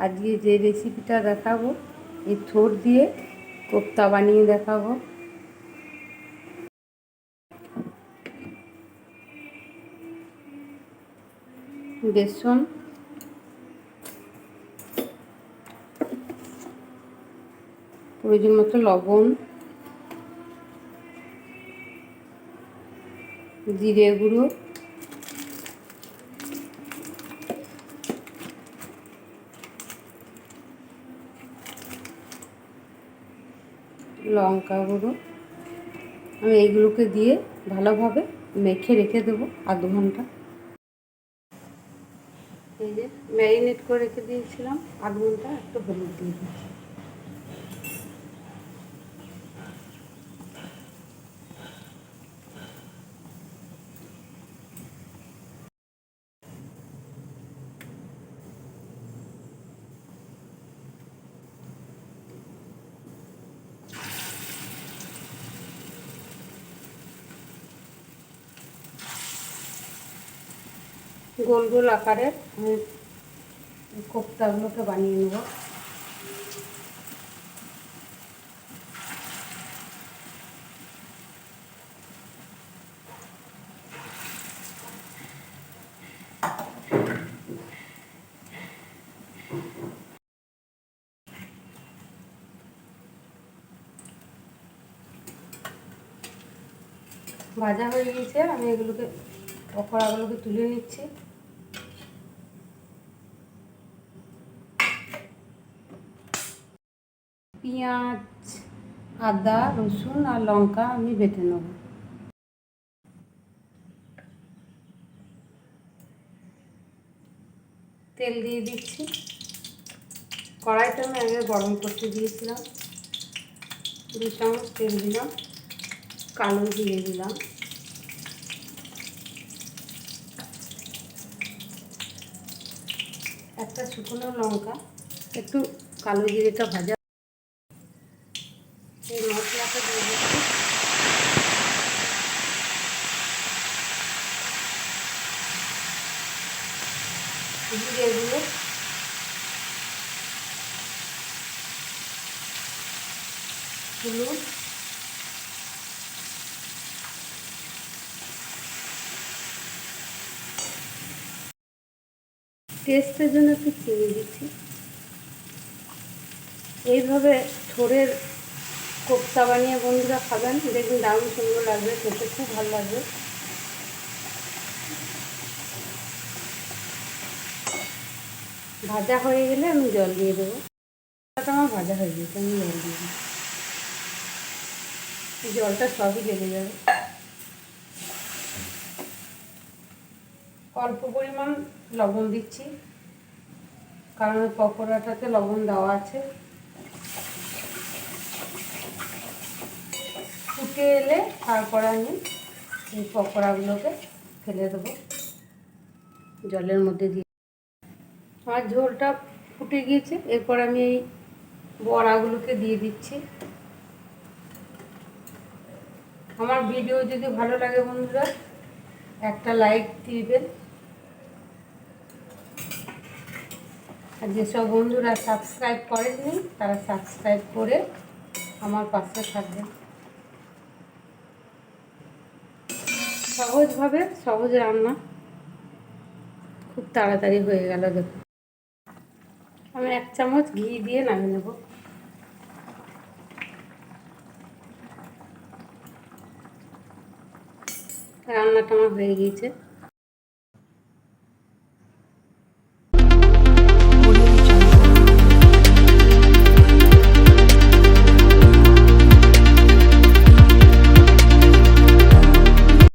আজকে যে রেসিপিটা দেখাবো এই থোড় দিয়ে কোপ্তা বানিয়ে দেখাবো। বেসন, প্রয়োজন মতো লবণ, জিরে গুঁড়ো, লঙ্কা গুঁড়ো। আমি এইগুলোকে দিয়ে ভালোভাবে মেখে রেখে দেবো আধ ঘন্টা। এই যে ম্যারিনেট করে রেখে দিয়েছিলাম আধ ঘন্টা, একটু হলুদ দিয়ে দিচ্ছি। গোল গোল আকারের আমি কোপ্তাগুলোকে বানিয়ে নেব। ভাজা হয়ে গিয়েছে, আমি এগুলোকে পকোড়াগুলোকে তুলে নিচ্ছি। পেঁয়াজ, আদা, রসুন আর লঙ্কা আমি বেটে নেব। তেল দিয়ে দিচ্ছি। কড়াইটা আমি আগে গরম করতে দিয়েছিলাম। 2 চামচ তেল দিলাম, কালো জিরে দিলাম, একটা শুকনো লঙ্কা, একটু কালো জিরেটা ভাজা। এই মশলাটা দিয়ে দিচ্ছি। জিরে গুঁড়ো, হলুদ, টেস্টের জন্য একটু চিনি দিচ্ছি। এইভাবে থোড়ের কোপ্তা বানিয়ে বন্ধুরা খাবেন, দেখুন দারুণ সুন্দর লাগবে, খেতে খুব ভালো লাগবে। ভাজা হয়ে গেলে আমি জল দিয়ে দেবো। আমার ভাজা হয়ে গেছে, আমি জল দিয়ে দিই। জলটা সবই লেগে যাবে। অল্প পরিমাণ লবণ দিচ্ছি, কারণ পকোড়াটাতে লবণ দেওয়া আছে। ফুটে এলে তারপর আমি এই পকোড়াগুলোকে ফেলে দেবো জলের মধ্যে দিয়ে। আমার ঝোলটা ফুটে গিয়েছে, এরপর আমি এই বড়াগুলোকে দিয়ে দিচ্ছি। আমার ভিডিও যদি ভালো লাগে বন্ধুরা একটা লাইক দিবেন, আর যেসব বন্ধুরা সাবস্ক্রাইব করেননি তারা সাবস্ক্রাইব করে আমার পাশে থাকবেন। সহজভাবে সহজ রান্না, খুব তাড়াতাড়ি হয়ে গেল। দেখুন আমি 1 চামচ ঘি দিয়ে নামিয়ে নেব। রান্নাটা আমার হয়ে গিয়েছে।